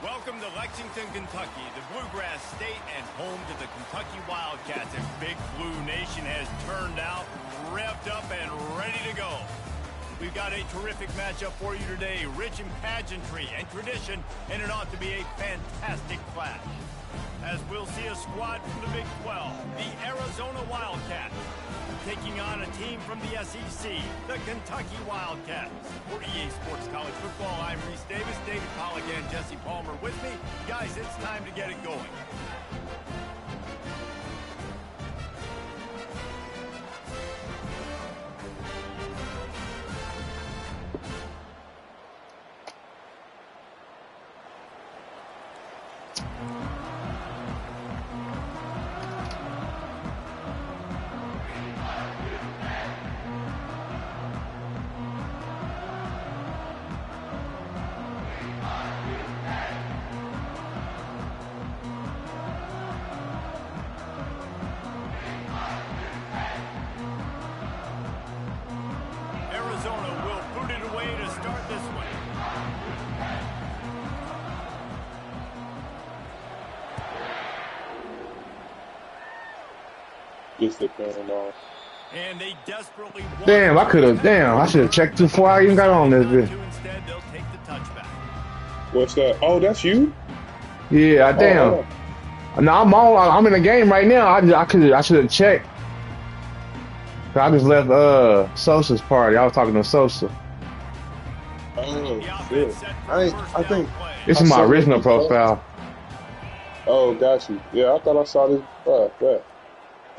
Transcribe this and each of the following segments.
Welcome to Lexington, Kentucky, the Bluegrass State and home to the Kentucky Wildcats. And Big Blue Nation has turned out, revved up, and ready to go. We've got a terrific matchup for you today, rich in pageantry and tradition, and it ought to be a fantastic clash. As we'll see a squad from the Big 12, the Arizona Wildcats, taking on a team from the SEC, the Kentucky Wildcats. For EA Sports College Football, I'm Reese Davis, David Pollock, and Jesse Palmer with me. Guys, it's time to get it going. Arizona will boot it away to start this one. Just the turn off. And they desperately want Damn, I should have checked too far. I even got on this bit. Instead, they'll take the touchback. What's that? Oh, that's you? Yeah, damn. No, I'm in the game right now. I should have checked. I just left Sosa's party. I was talking to Sosa. Oh, shit. I think This is my original profile. Oh, got you. Yeah, I thought I saw this. Yeah.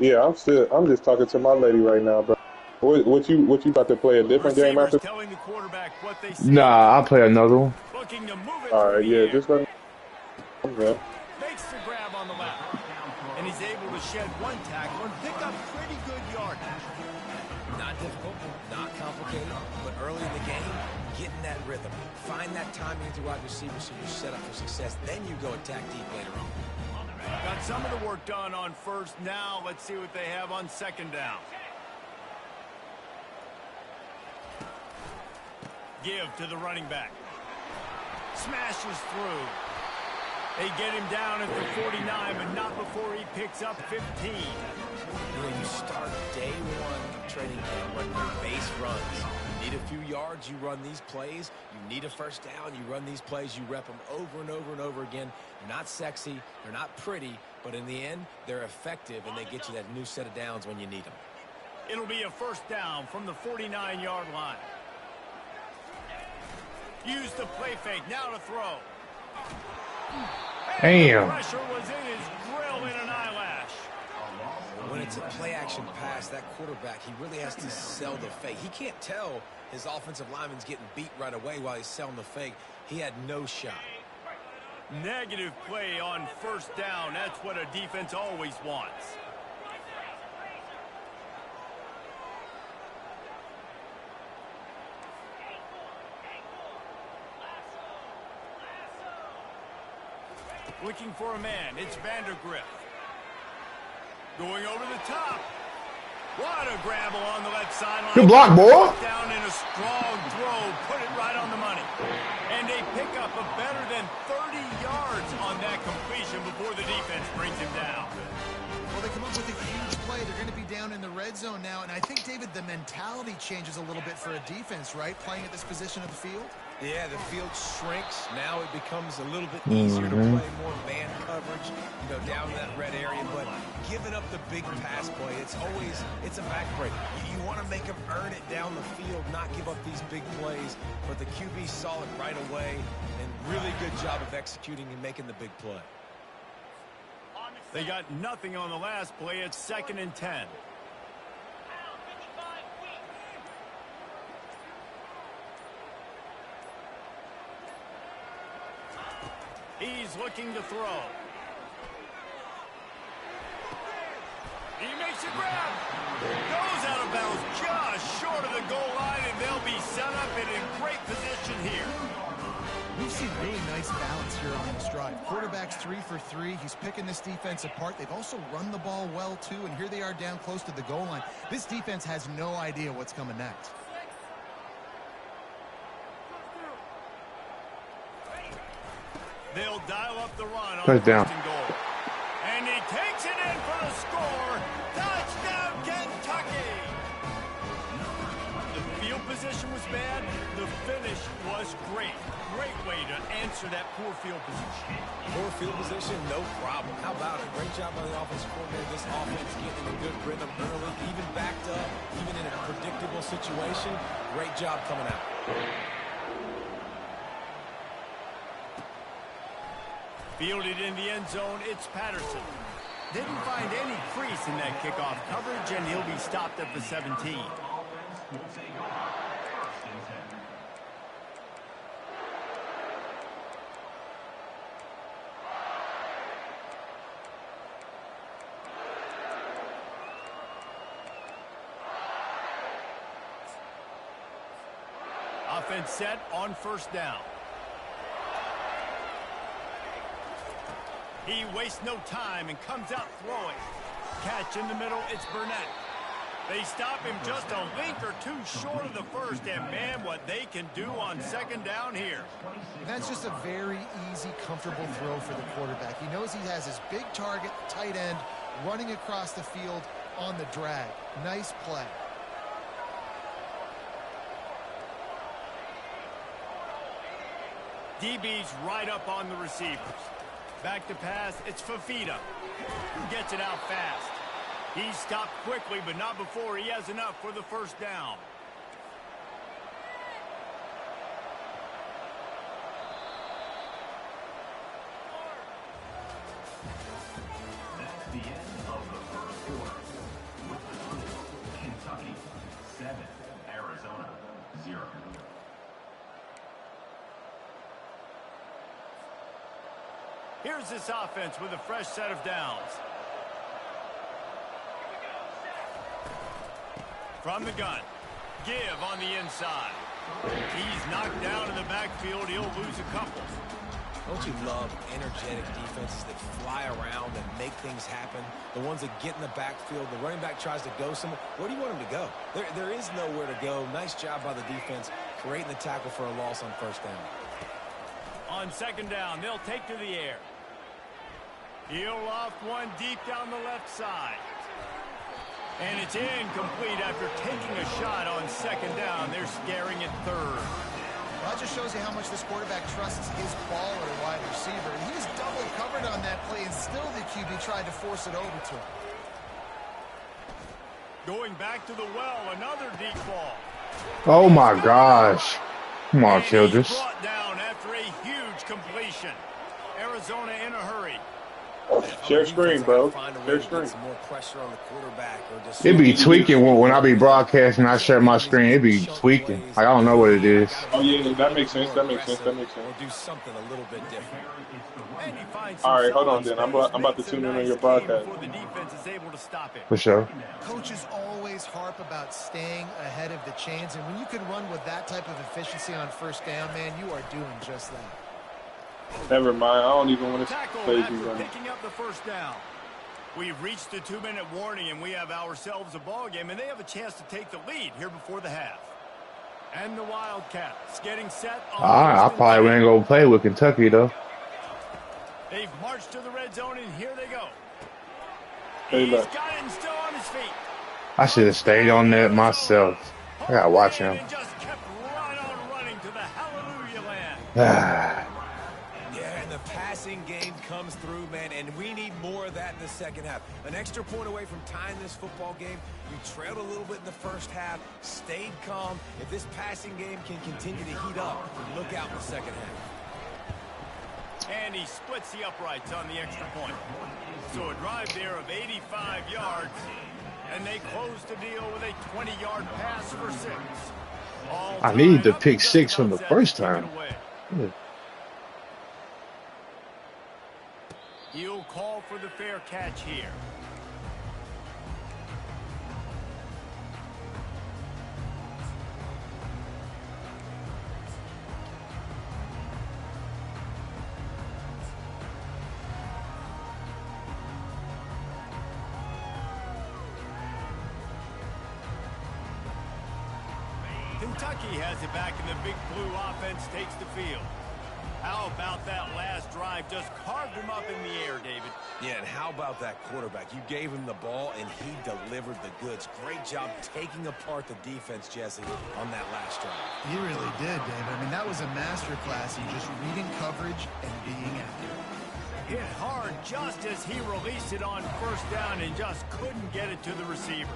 Yeah, I'm just talking to my lady right now, bro. What you about to play a different game after? Nah, I'll play another one. All right, yeah, just let me. Okay. Makes the grab on the left, and he's able to shed one tackle and pick up pretty good yardage. Not difficult, not complicated, but early in the game, getting that rhythm. Find that timing to wide receivers so you're set up for success. Then you go attack deep later on. Got some of the work done on first. Now let's see what they have on second down. Give to the running back. Smashes through. They get him down at the 49, but not before he picks up 15. You start day one of training camp running your base runs. You need a few yards, you run these plays. You need a first down, you run these plays. You rep them over and over and over again. They're not sexy, they're not pretty, but in the end, they're effective, and they get you that new set of downs when you need them. It'll be a first down from the 49-yard line. Use the play fake, now to throw. Damn. Pressure was in his grill in an eyelash. When it's a play-action pass, that quarterback, he really has to sell the fake. He can't tell his offensive lineman's getting beat right away while he's selling the fake. He had no shot. Negative play on first down. That's what a defense always wants. Looking for a man. It's Vandergriff. Going over the top. What a grab along the left sideline. Good block, boy. Down in a strong throw. Put it right on the money. And they pick up a better than 30 yards on that completion before the defense brings him down. Well, they come up with a huge play. They're going to be down in the red zone now. And I think, David, the mentality changes a little bit for a defense, right? Playing at this position of the field. Yeah, the field shrinks. Now it becomes a little bit easier to play more man coverage, down in that red area. But giving up the big pass play, it's a backbreaker. You want to make them earn it down the field, not give up these big plays. But the QB saw it right away, and really good job of executing and making the big play. They got nothing on the last play. It's 2nd and 10. He's looking to throw. He makes a grab. Goes out of bounds just short of the goal line, and they'll be set up in a great position here. We've seen really nice balance here on this drive. Quarterback's 3 for 3. He's picking this defense apart. They've also run the ball well, too, and here they are down close to the goal line. This defense has no idea what's coming next. They'll dial up the run on Touchdown. 1st and goal. And he takes it in for the score. Touchdown, Kentucky! The field position was bad. The finish was great. Great way to answer that poor field position. Poor field position, no problem. How about it? Great job by the offensive coordinator. This offense getting in a good rhythm early, even backed up, even in a predictable situation. Great job coming out. Fielded in the end zone, it's Patterson. Didn't find any crease in that kickoff coverage, and he'll be stopped at the 17. Offense set on 1st down. He wastes no time and comes out throwing. Catch in the middle, it's Burnett. They stop him just a link or two short of the first, and man, what they can do on 2nd down here. That's just a very easy, comfortable throw for the quarterback. He knows he has his big target, tight end, running across the field on the drag. Nice play. DB's right up on the receivers. Back to pass, it's Fafita. Gets it out fast. He's stopped quickly, but not before he has enough for the 1st down. That's the end of the 1st quarter. With the score, Kentucky 7, Arizona 0. Here's this offense with a fresh set of downs. From the gun. Give on the inside. He's knocked down in the backfield. He'll lose a couple. Don't you love energetic defenses that fly around and make things happen? The ones that get in the backfield, the running back tries to go somewhere. Where do you want him to go? There is nowhere to go. Nice job by the defense creating the tackle for a loss on 1st down. On 2nd down, they'll take to the air. He'll loft one deep down the left side. And it's incomplete after taking a shot on 2nd down. They're scaring at 3rd. That just shows you how much this quarterback trusts his baller wide receiver. And he was double covered on that play, and still the QB tried to force it over to him. Going back to the well, another deep ball. Oh my gosh. Come on, And Childress. he's brought down after a huge completion. Arizona in a hurry. Share screen, bro. Share screen. Some more pressure on the quarterback or just It be tweaking when I be broadcasting. I share my screen. It be tweaking. Like, I don't know what it is. Oh yeah, that makes sense. That makes sense. That makes sense. Or do something a little bit different. And he finds All right, hold on himself then. I'm about to space, tune in makes on your a nice gain broadcast. before the defense is able to stop him. For sure. Coaches always harp about staying ahead of the chains, and when you can run with that type of efficiency on 1st down, man, you are doing just that. Never mind. I don't even want to Tackle play after you running. picking up the 1st down. We've reached the 2-minute warning, and we have ourselves a ball game, and they have a chance to take the lead here before the half. And the Wildcats getting set on I probably ain't gonna play with Kentucky though. They've marched to the red zone, and here they go. Hey, He's look. got it and still on his feet. I should have stayed on that myself. I gotta watch him. And just kept right on running to the hallelujah land. Yeah, and the passing game comes through, man, and we need more of that in the 2nd half. An extra point away from tying this football game. You trailed a little bit in the 1st half, stayed calm. If this passing game can continue to heat up, look out in the 2nd half. And he splits the uprights on the extra point. So a drive there of 85 yards. And they close the deal with a 20-yard pass for 6. All I need to tied up, pick just 6 from the comes out first to take it time. away. Yeah. He'll call for the fair catch here. Kentucky has it back, and the big blue offense takes the field. How about that last drive? Just carved him up in the air, David. Yeah, and how about that quarterback? You gave him the ball, and he delivered the goods. Great job taking apart the defense, Jesse, on that last drive. He really did, David. I mean, that was a masterclass in just reading coverage and being accurate. Hit hard just as he released it on first down and just couldn't get it to the receiver.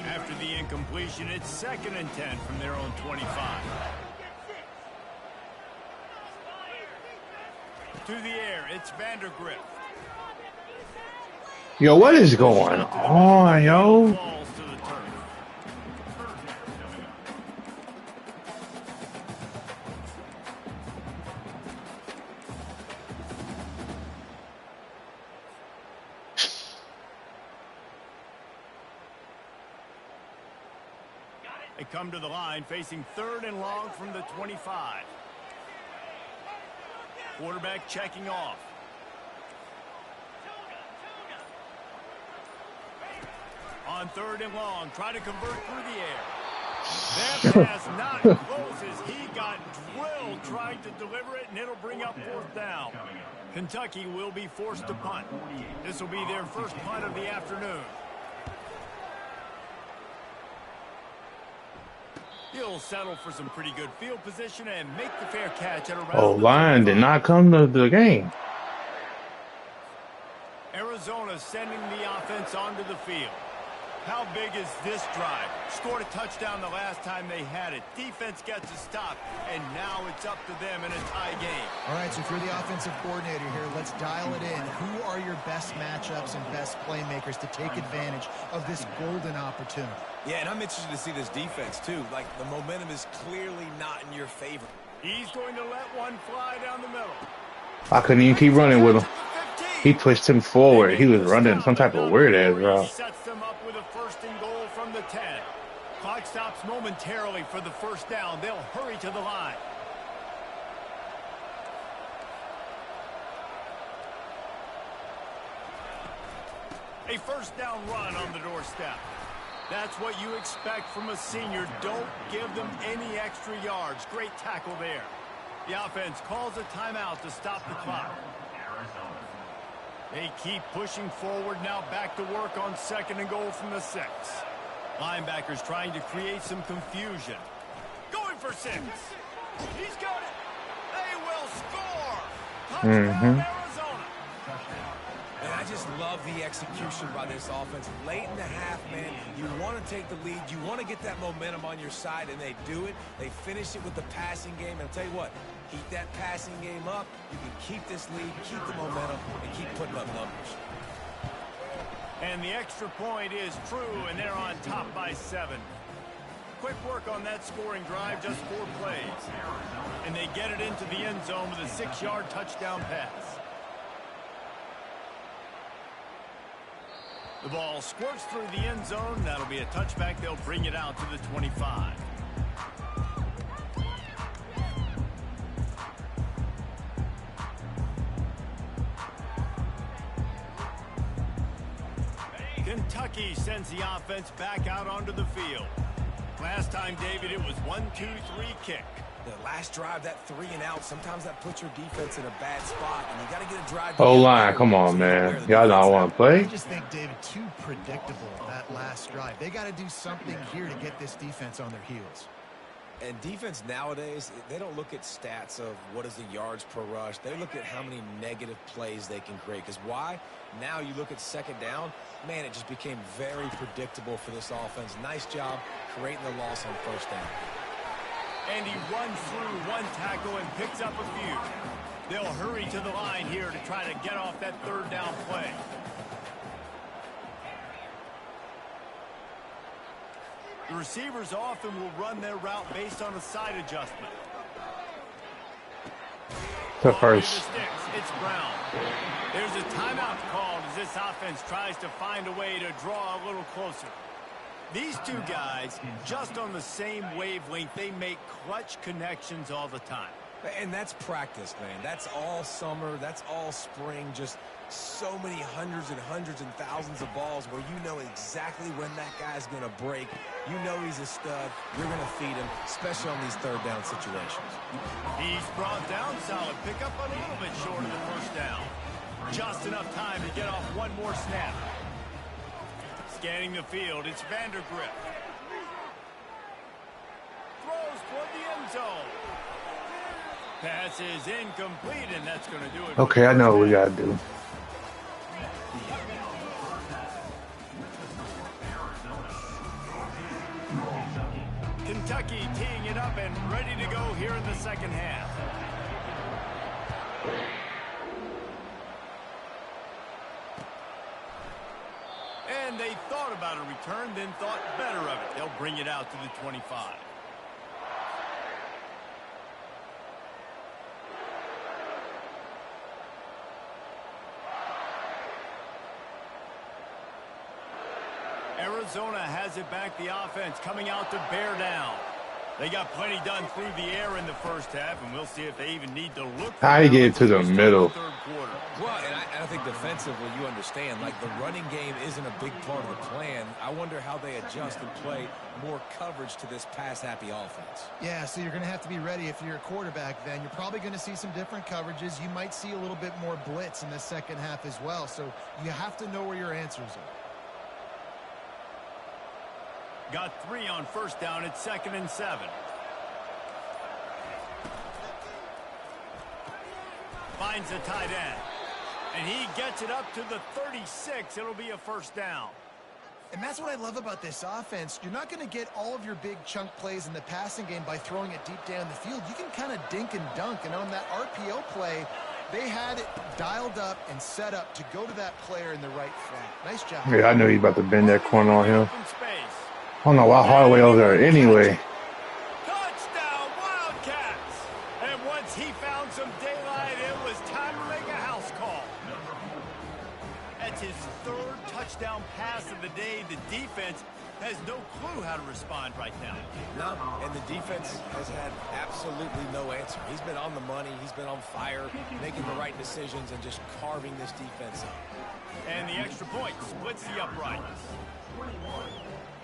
After the incompletion, it's 2nd and 10 from their own 25. To the air, it's Vandergrift. Yo, what is going on, yo? Falls to the turf. They come to the line facing 3rd and long from the 25. Quarterback checking off. On 3rd and long, try to convert through the air. That pass not close as he got drilled trying to deliver it, and it'll bring up 4th down. Kentucky will be forced to punt. This will be their first punt of the afternoon. He'll settle for some pretty good field position and make the fair catch at around. Oh, line did not come to the game. Arizona sending the offense onto the field. How big is this drive? Scored a touchdown the last time they had it. Defense gets a stop, and now it's up to them in a tie game. All right, so if you're the offensive coordinator here, let's dial it in. Who are your best matchups and best playmakers to take advantage of this golden opportunity? Yeah, and I'm interested to see this defense, too. Like, the momentum is clearly not in your favor. He's going to let one fly down the middle. I couldn't even keep running with him. He pushed him forward. He was running some type of weird-ass route. Sets them up with a 1st and goal from the 10. Clock stops momentarily for the 1st down. They'll hurry to the line. A 1st down run on the doorstep. That's what you expect from a senior. Don't give them any extra yards. Great tackle there. The offense calls a timeout to stop the clock. They keep pushing forward, now back to work on 2nd and goal from the 6. Linebackers trying to create some confusion. Going for 6. He's got it. They will score. Touchdown, Arizona. And I just love the execution by this offense. Late in the half, man, you want to take the lead. You want to get that momentum on your side, and they do it. They finish it with the passing game. And I'll tell you what, keep that passing game up. You can keep this lead, keep the momentum, and keep putting up numbers. And the extra point is true, and they're on top by 7. Quick work on that scoring drive, just 4 plays. And they get it into the end zone with a 6-yard touchdown pass. The ball squirts through the end zone. That'll be a touchback. They'll bring it out to the 25. Kentucky sends the offense back out onto the field. Last time, David, it was 1-2-3 kick. The last drive, that 3 and out, sometimes that puts your defense in a bad spot, and you got to get a drive. O-line, come on, man. Y'all don't want to play? I just think, David, too predictable that last drive. They got to do something here to get this defense on their heels. And defense nowadays, they don't look at stats of what is the yards per rush. They look at how many negative plays they can create. Because why? Now you look at 2nd down, man, it just became very predictable for this offense. Nice job creating the loss on 1st down. And he runs through one tackle and picks up a few. They'll hurry to the line here to try to get off that 3rd down play. The receivers often will run their route based on a side adjustment. The first. It's Brown. There's a timeout called as this offense tries to find a way to draw a little closer. These two guys, just on the same wavelength, they make clutch connections all the time. And that's practice, man. That's all summer. That's all spring. Just so many hundreds and thousands of balls where you know exactly when that guy's going to break. You know he's a stud. You're going to feed him, especially on these 3rd down situations. He's Brought down, solid pickup, a little bit short of the first down. Just enough time to get off one more snap. Scanning the field, it's Vandergrift. Throws toward the end zone. Pass is incomplete, and that's going to do it. Okay, I know what we got to do. Kentucky teeing it up and ready to go here in the second half. And they thought about a return, then thought better of it. They'll bring it out to the 25. Arizona has it back, the offense coming out to bear down. They got plenty done through the air in the first half, and we'll see if they even need to look. I get it to the middle. Well, and I think defensively, you understand, like the running game isn't a big part of the plan. I wonder how they adjust and play more coverage to this pass-happy offense. Yeah, so you're going to have to be ready if you're a quarterback then. You're probably going to see some different coverages. You might see a little bit more blitz in the second half as well, so you have to know where your answers are. Got 3 on first down. It's 2nd and 7. Finds the tight end. And he gets it up to the 36. It'll be a first down. And that's what I love about this offense. You're not going to get all of your big chunk plays in the passing game by throwing it deep down the field. You can kind of dink and dunk. And on that RPO play, they had it dialed up and set up to go to that player in the right flank. Nice job. Yeah, I knew he about to bend that corner on him. I don't know why Hardaway over there anyway. Touchdown, Wildcats! And once he found some daylight, it was time to make a house call. That's his 3rd touchdown pass of the day. The defense has no clue how to respond right now. No, and the defense has had absolutely no answer. He's been on the money. He's been on fire, making the right decisions and just carving this defense up. And the extra point splits the uprights.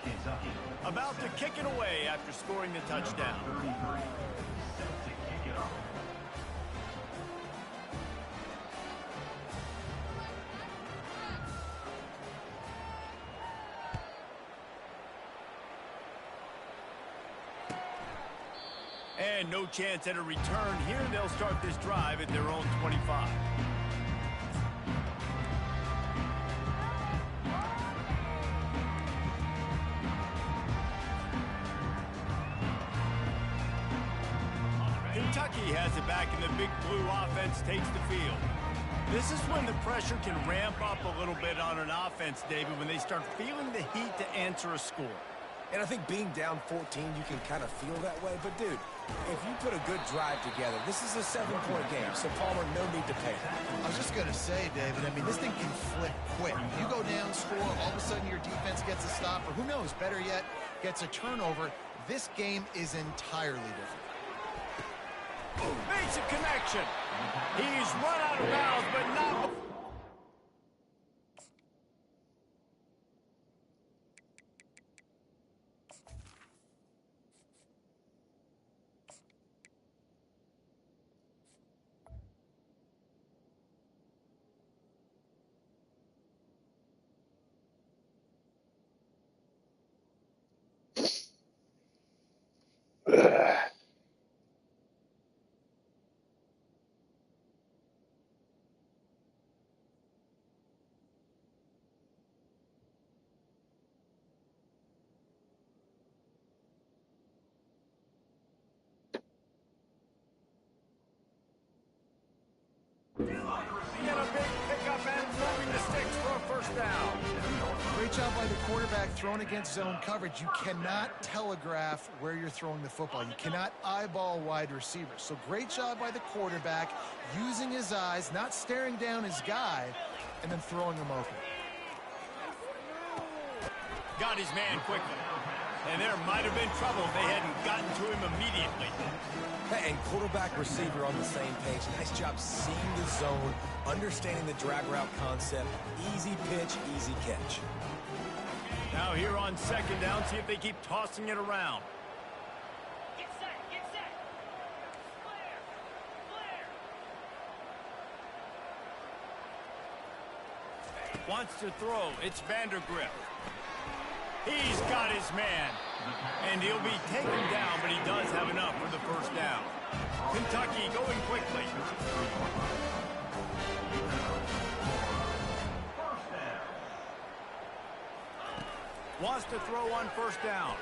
Kentucky. About to kick it away after scoring the touchdown. 33. Set to kick it off. And no chance at a return here. They'll start this drive at their own 25. Kentucky has it back, and the big blue offense takes the field. This is when the pressure can ramp up a little bit on an offense, David, when they start feeling the heat to answer a score. And I think being down 14, you can kind of feel that way. But, dude, if you put a good drive together, this is a 7-point game. So, Palmer, no need to pay. I was just going to say, David, I mean, this thing can flip quick. You go down, score, all of a sudden your defense gets a stop, or who knows, better yet, gets a turnover. This game is entirely different. Makes a connection. He's run out of bounds, but not... Great job by the quarterback thrown against zone coverage. You cannot telegraph where you're throwing the football. You cannot eyeball wide receivers. So great job by the quarterback using his eyes, not staring down his guy, and then throwing him open. Got his man quickly. And there might have been trouble if they hadn't gotten to him immediately. And quarterback receiver on the same page. Nice job seeing the zone, understanding the drag route concept. Easy pitch, easy catch. Now here on second down, see if they keep tossing it around. Wants to throw. It's Vandergrift. He's got his man. And he'll be taken down, but he does have enough for the first down. Kentucky going quickly. Wants to throw on first down.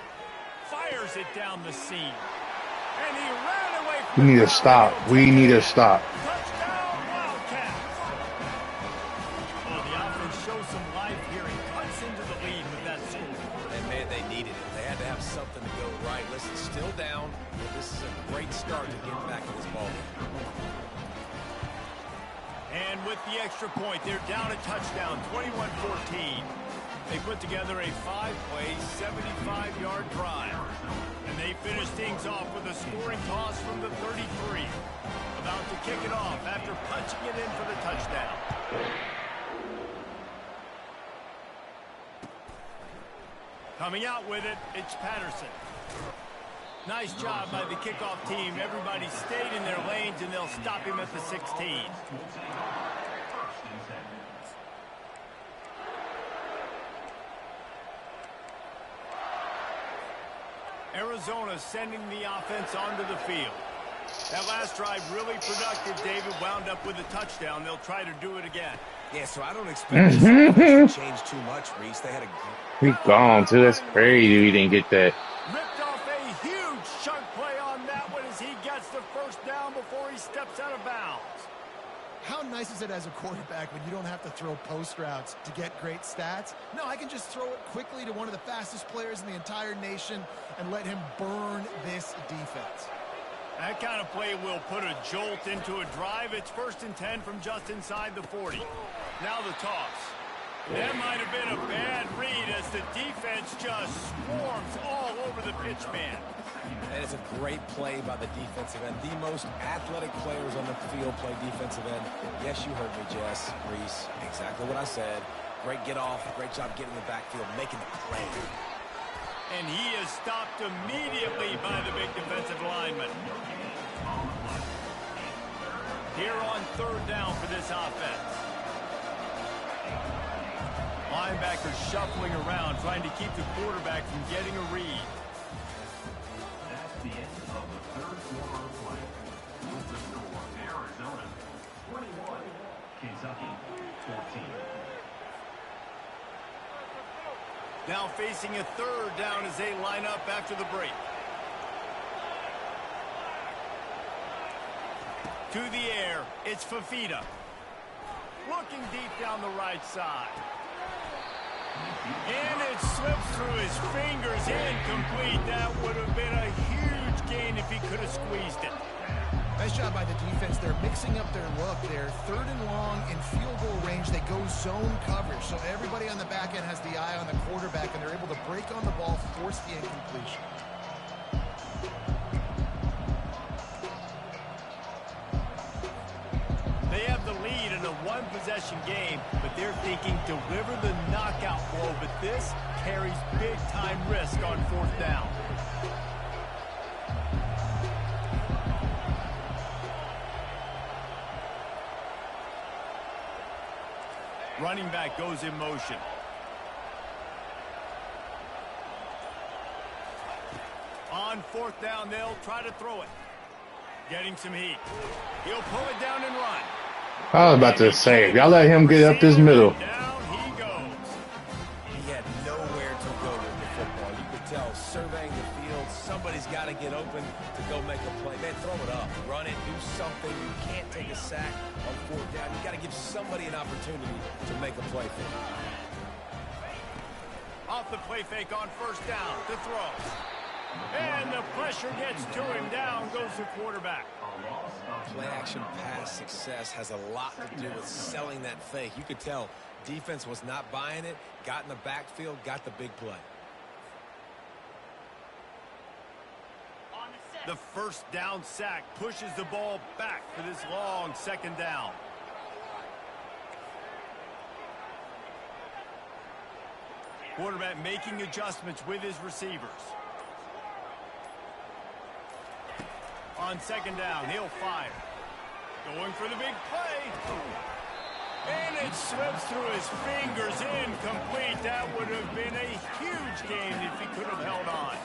Fires it down the seam. And he ran away from We need to stop. We need to stop. Touchdown, Wildcats. Well, the offense shows some life here and cuts into the lead with that score. And, man, they needed it. They had to have something to go right. Listen, still down, but this is a great start to get back in this ball game. And with the extra point, they're down a touchdown, 21-14. They put together a 5-play, 75-yard drive. And they finish things off with a scoring toss from the 33. About to kick it off after punching it in for the touchdown. Coming out with it, it's Patterson. Nice job by the kickoff team. Everybody stayed in their lanes, and they'll stop him at the 16. Arizona sending the offense onto the field. That last drive really productive. David wound up with a touchdown. They'll try to do it again. Yeah, so I don't expect this offense to change too much, Reese. They had a... We gone, too. That's crazy we didn't get that. Ripped off a huge chunk play on that one as he gets the first down before he steps out of bounds. How nice is it as a quarterback when you don't have to throw post routes to get great stats? No, I can just throw it quickly to one of the fastest players in the entire nation and let him burn this defense. That kind of play will put a jolt into a drive. It's 1st and 10 from just inside the 40. Now the toss. That might have been a bad read as the defense just swarms all over the pitch man. And it's a great play by the defensive end. The most athletic players on the field play defensive end. Yes, you heard me, Jess, Reese. Exactly what I said. Great get off. Great job getting in the backfield, making the play. And he is stopped immediately by the big defensive lineman. Here on 3rd down for this offense. Linebackers shuffling around, trying to keep the quarterback from getting a read. That's the end of the 3rd quarter of play. With the score, Arizona 21, Kentucky 14. Now facing a 3rd down as they line up after the break. To the air, it's Fafita. Looking deep down the right side. And it slips through his fingers, incomplete. That would have been a huge gain if he could have squeezed it. Nice job by the defense. They're mixing up their look. They're 3rd and long in field goal range. They go zone coverage. So everybody on the back end has the eye on the quarterback, and they're able to break on the ball, force the incompletion. They have the lead in a one-possession game, but they're thinking deliver the knockout blow, but this carries big-time risk on 4th down. Running back goes in motion. On 4th down, they'll try to throw it. Getting some heat. He'll pull it down and run. I was about to say, if y'all let him get up this middle. Down he goes. He had nowhere to go with the football. You could tell, surveying the field, somebody's got to get open to go make a play. Man, throw it up, run it, do something. You can't take a sack on 4th down. You got to give somebody an opportunity to make a play for you. Off the play fake on 1st down to throw. And the pressure gets to him. Down goes the quarterback. Play action pass success has a lot to do with selling that fake. You could tell defense was not buying it, got in the backfield, got the big play. The 1st down sack pushes the ball back for this long 2nd down. Quarterback making adjustments with his receivers. On 2nd down, he'll fire. Going for the big play. And it slips through his fingers, incomplete. That would have been a huge game if he could have held on.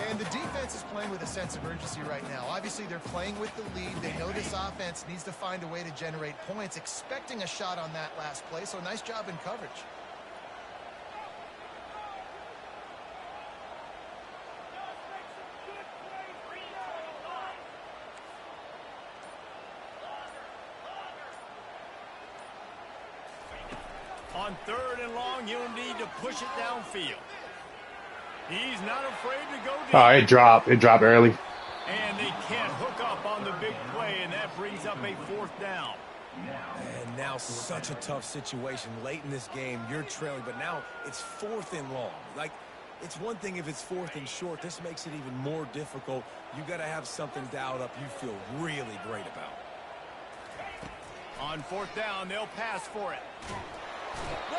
And the defense is playing with a sense of urgency right now. Obviously, they're playing with the lead. They know this offense needs to find a way to generate points, expecting a shot on that last play. So nice job in coverage. On 3rd and long, he'll need to push it downfield. He's not afraid to go deep. Oh, it dropped. It dropped early. And they can't hook up on the big play, and that brings up a 4th down. And now such a tough situation. Late in this game, you're trailing, but now it's 4th and long. Like, it's one thing if it's 4th and short. This makes it even more difficult. You got to have something dialed up you feel really great about. On 4th down, they'll pass for it. They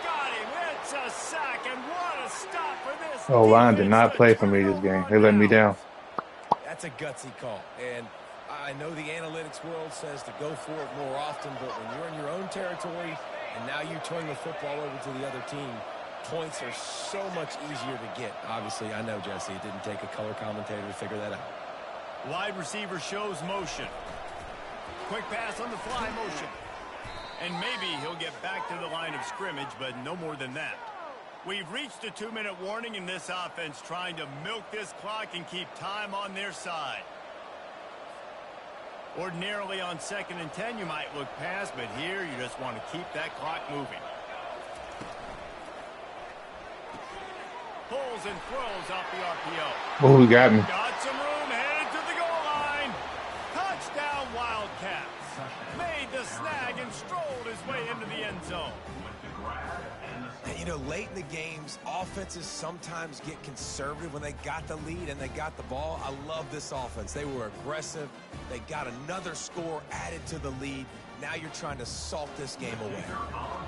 got him. It's a sack, and what a stop for this. Oh, line did not play for me this game. They let me down. That's a gutsy call. And I know the analytics world says to go for it more often, but when you're in your own territory and now you turn the football over to the other team, points are so much easier to get. Obviously, I know, Jesse, it didn't take a color commentator to figure that out. Wide receiver shows motion. Quick pass on the fly motion. And maybe he'll get back to the line of scrimmage, but no more than that. We've reached a 2-minute warning in this offense, trying to milk this clock and keep time on their side. Ordinarily on 2nd and 10, you might look past, but here you just want to keep that clock moving. Pulls and throws off the RPO. Oh, he got me. Got some room, headed to the goal line. Touchdown, Wildcats. Made the snag and strolled his way into the end zone. And, you know, late in the games, offenses sometimes get conservative when they got the lead and they got the ball. I love this offense. They were aggressive. They got another score added to the lead. Now you're trying to salt this game away.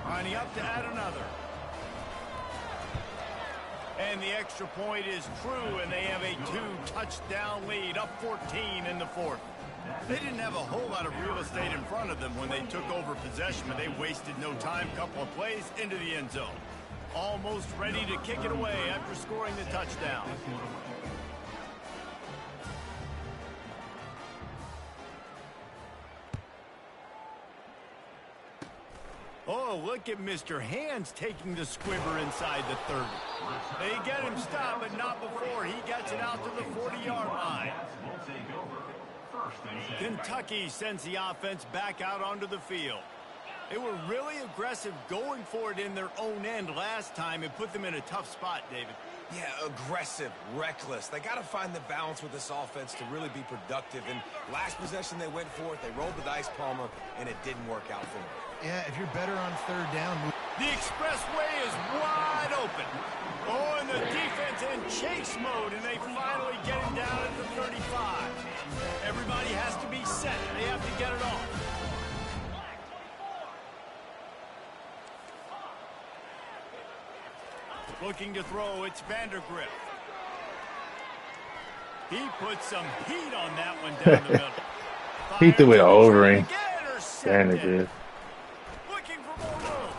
Lining up to add another. And the extra point is true, and they have a 2-touchdown lead, up 14 in the 4th. They didn't have a whole lot of real estate in front of them when they took over possession, but they wasted no time. Couple of plays into the end zone. Almost ready to kick it away after scoring the touchdown. Oh, look at Mr. Hands taking the squibber inside the 30. They get him stopped, but not before he gets it out to the 40-yard line. Kentucky sends the offense back out onto the field. They were really aggressive going for it in their own end last time. It put them in a tough spot, David. Yeah, aggressive, reckless. They got to find the balance with this offense to really be productive. And last possession they went for it. They rolled the dice, Palmer, and it didn't work out for them. Yeah, if you're better on 3rd down. The expressway is wide open. Oh, and the defense in chase mode, and they finally get him down at the 35. Everybody has to be set. They have to get it off. Looking to throw, it's Vandergrift. He puts some heat on that one down the middle. He threw it over him. Vandergrift. Looking for more room.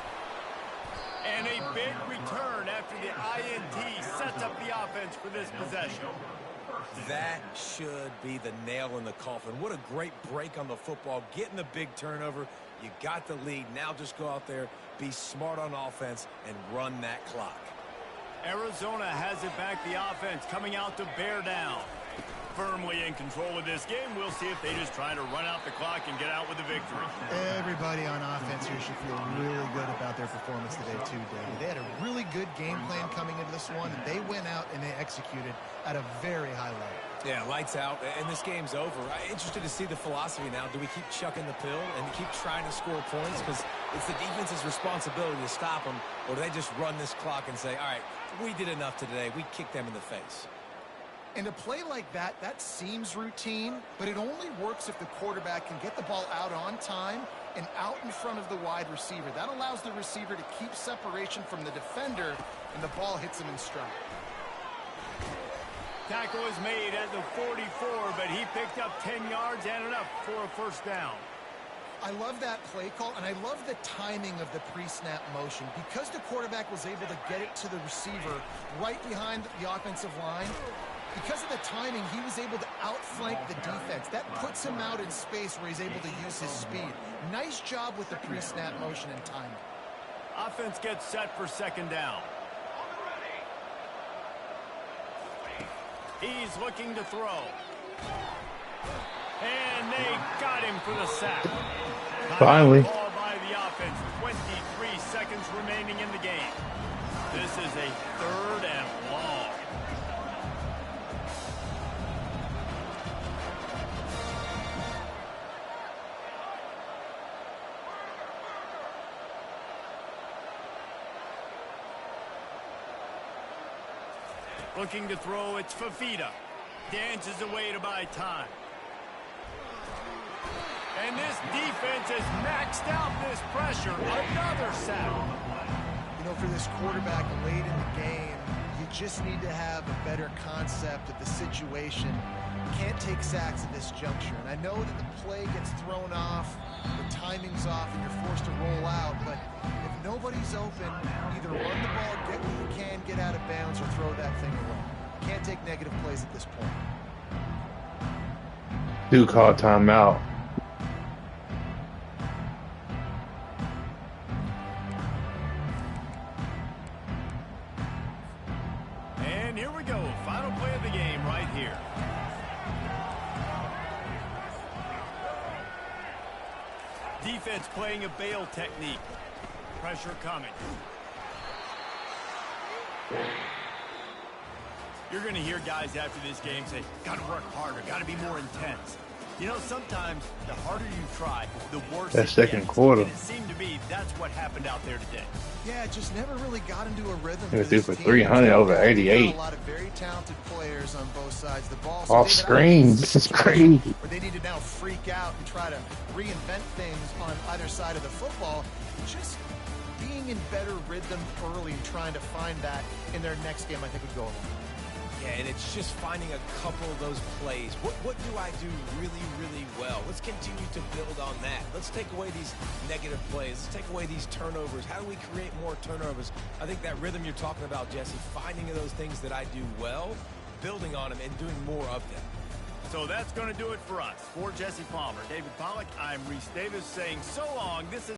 And a big return after the INT sets up the offense for this possession. That should be the nail in the coffin. What a great break on the football. Getting the big turnover. You got the lead. Now just go out there, be smart on offense, and run that clock. Arizona has it back, the offense coming out to bear down. Firmly in control of this game. We'll see if they just try to run out the clock and get out with a victory. Everybody on offense here should feel really good about their performance today too, David. They had a really good game plan coming into this one, and they went out and they executed at a very high level. Yeah, lights out, and this game's over. I'm interested to see the philosophy now. Do we keep chucking the pill and keep trying to score points? Because it's the defense's responsibility to stop them, or do they just run this clock and say, all right, we did enough today. We kicked them in the face. And a play like that, that seems routine, but it only works if the quarterback can get the ball out on time and out in front of the wide receiver. That allows the receiver to keep separation from the defender, and the ball hits him in stride. Tackle is made at the 44, but he picked up 10 yards and enough for a first down. I love that play call, and I love the timing of the pre-snap motion. Because the quarterback was able to get it to the receiver right behind the offensive line, because of the timing, he was able to outflank the defense. That puts him out in space where he's able to use his speed. Nice job with the pre-snap motion and timing. Offense gets set for second down. He's looking to throw. And they got him for the sack. Finally. Ball by the offense. 23 seconds remaining in the game. This is a 3rd and long. Looking to throw, it's Fafita. Dances away to buy time. And this defense has maxed out this pressure. Another sack. You know, for this quarterback late in the game, you just need to have a better concept of the situation. Can't take sacks at this juncture. And I know that the play gets thrown off, the timing's off, and you're forced to roll out. But if nobody's open, either run the ball, get what you can, get out of bounds, or throw that thing away. Can't take negative plays at this point. Do call timeout. And here we go. Final play of the game right here. Defense playing a bail technique. Pressure coming. You're going to hear guys after this game say, got to work harder, got to be more intense. You know, sometimes the harder you try, the worse That it second gets. quarter. And it seemed to be that's what happened out there today. Yeah, just never really got into a rhythm. He was due for 300 over 88. A lot of very talented players on both sides of the ball. Off screen. This is crazy. Where they need to now freak out and try to reinvent things on either side of the football. Just being in better rhythm early and trying to find that in their next game, I think would go a long way. Yeah, and it's just finding a couple of those plays. What do I do really, really well? Let's continue to build on that. Let's take away these negative plays. Let's take away these turnovers. How do we create more turnovers? I think that rhythm you're talking about, Jesse, finding those things that I do well, building on them, and doing more of them. So that's going to do it for us. For Jesse Palmer, David Pollack, I'm Reese Davis saying so long. This is